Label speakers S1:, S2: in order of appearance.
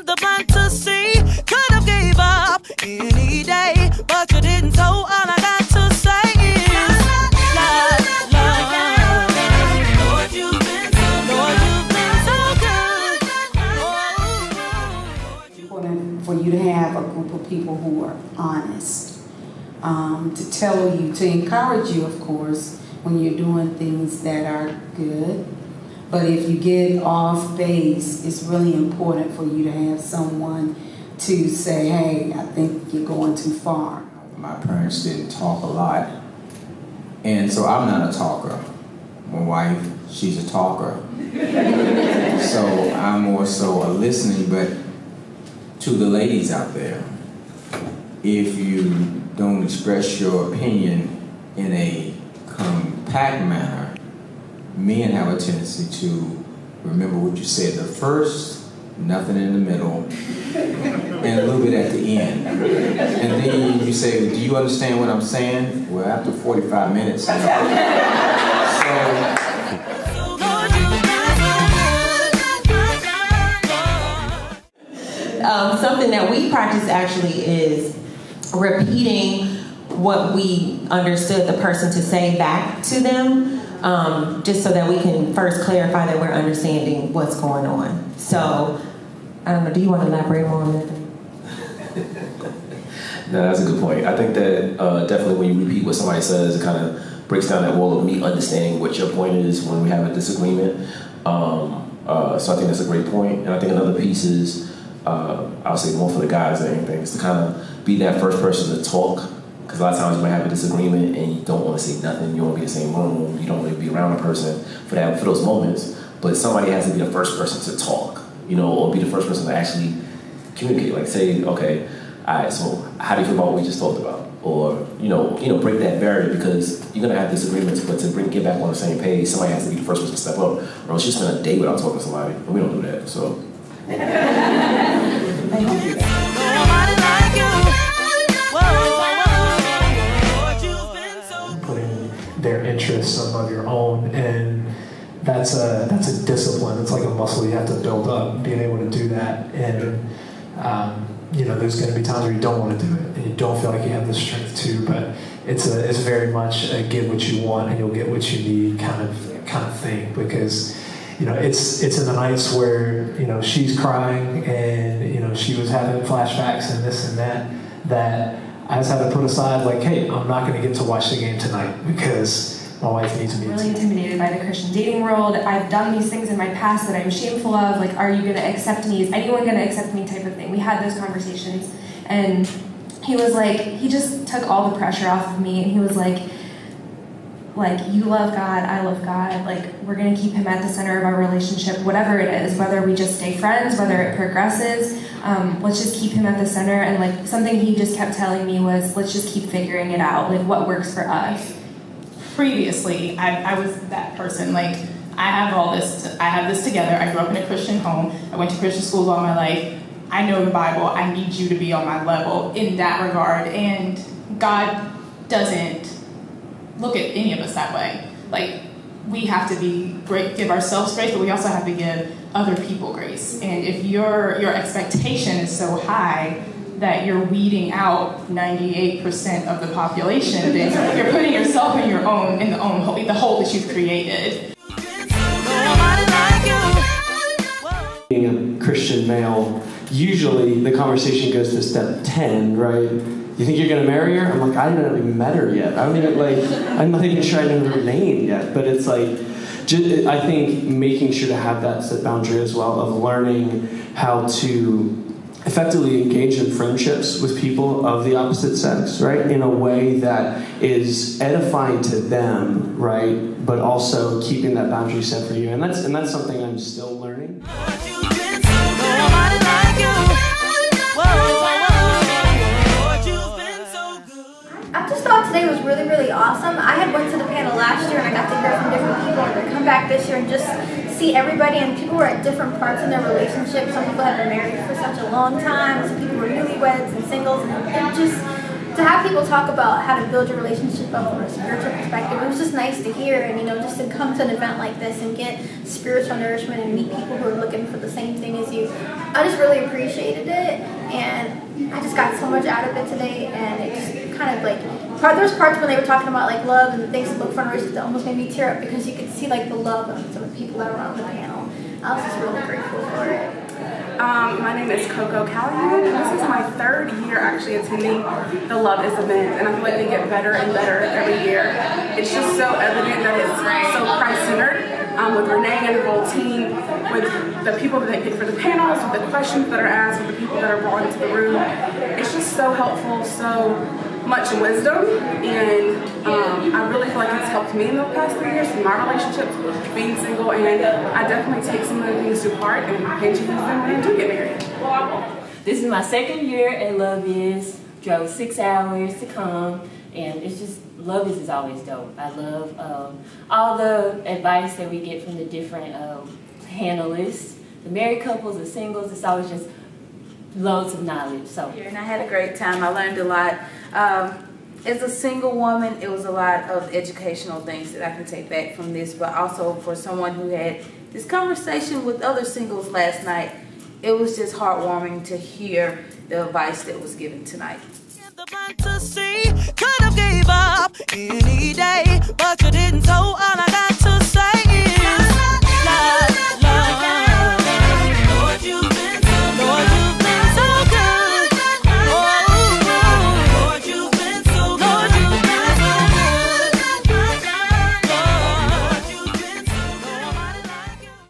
S1: the blunt to see. Could have gave up any day, but you didn't. So all I got to say is love, love. Lord, you've been so good.
S2: Important for you to have a group of people who are honest, to tell you, to encourage you, of course, when you're doing things that are good. But if you get off base, it's really important for you to have someone to say, hey, I think you're going too far.
S3: My parents didn't talk a lot, and so I'm not a talker. My wife, she's a talker. So I'm more so a listening, but to the ladies out there, if you don't express your opinion in a compact manner, men have a tendency to remember what you said the first, nothing in the middle, and a little bit at the end. And then you say, do you understand what I'm saying? Well, after 45 minutes, so
S4: something that we practice actually is repeating what we understood the person to say back to them, just so that we can first clarify that we're understanding what's going on. So, I don't know, do you want to elaborate more on that?
S5: No, that's a good point. I think that definitely when you repeat what somebody says, it kind of breaks down that wall of me understanding what your point is when we have a disagreement. So I think that's a great point. And I think another piece is, I'll say more for the guys than anything, is to kind of be that first person to talk. Because a lot of times you might have a disagreement and you don't want to say nothing. You don't want to be in the same room. You don't really be around a person for those moments. But somebody has to be the first person to talk, or be the first person to actually communicate. Like say, okay, all right, so how do you feel about what we just talked about? Or, break that barrier, because you're going to have disagreements, but to get back on the same page, somebody has to be the first person to step up. Or else you spend a day without talking to somebody, and we don't do that, so.
S6: Putting their interests above your own, and that's a discipline. It's like a muscle you have to build up, being able to do that. And there's going to be times where you don't want to do it, and you don't feel like you have the strength to. But it's very much a get what you want and you'll get what you need kind of thing, because it's in the nights where she's crying and she was having flashbacks and this and that I just had to put aside, like, hey, I'm not going to get to watch the game tonight because my wife needs me.
S7: I'm really intimidated by the Christian dating world. I've done these things in my past that I'm shameful of. Like, are you going to accept me? Is anyone going to accept me? Type of thing. We had those conversations, and he was like, he just took all the pressure off of me, and he was like, you love God, I love God. Like, we're going to keep him at the center of our relationship, whatever it is, whether we just stay friends, whether it progresses. Let's just keep him at the center. And like something he just kept telling me was, let's just keep figuring it out. Like, what works for us.
S8: Previously, I was that person. Like, I have this together. I grew up in a Christian home. I went to Christian schools all my life. I know the Bible. I need you to be on my level in that regard. And God doesn't look at any of us that way. Like, we have to give ourselves grace, but we also have to give other people grace. And if your expectation is so high that you're weeding out 98% of the population, then you're putting yourself in the hole that you've created.
S9: Being a Christian male, usually the conversation goes to step 10, right? You think you're gonna marry her? I'm like, I haven't even met her yet. I'm not even sure I know her name yet. But it's like, I think making sure to have that set boundary as well of learning how to effectively engage in friendships with people of the opposite sex, right? In a way that is edifying to them, right? But also keeping that boundary set for you. And that's something I'm still learning.
S10: I just thought today was really, really awesome. I had went to the panel last year and I got to hear from different people, and to come back this year and just see everybody, and people were at different parts in their relationship. Some people had been married for such a long time, some people were newlyweds and singles, and it just to have people talk about how to build your relationship up from a spiritual perspective, it was just nice to hear, and just to come to an event like this and get spiritual nourishment and meet people who are looking for the same thing as you. I just really appreciated it, and I just got so much out of it today, and it just kind of there's parts when they were talking about love and the things to look for in a relationship that almost made me tear up because you could see the love of some of the people that were on the panel. I was just really grateful for it.
S11: My name is Coco Callahan, and this is my 3rd year actually attending the Love is event, and I feel like they get better and better every year. It's just so evident that it's so Christ-centered. With Renee and her whole team, with the people that they pick for the panels, with the questions that are asked, with the people that are brought into the room. It's just so helpful, so much wisdom, and I really feel like it's helped me in the past 3 years in my relationships, being single, and I definitely take some of the things to heart and pay attention to them when I do get married.
S12: This is my 2nd year at Love Is. Drove 6 hours to come, and it's just, Love Is always dope. I love all the advice that we get from the different panelists. The married couples, the singles, it's always just loads of knowledge. So,
S13: and I had a great time. I learned a lot. As a single woman, it was a lot of educational things that I can take back from this, but also for someone who had this conversation with other singles last night, it was just heartwarming to hear the advice that was given tonight.
S1: The fantasy could have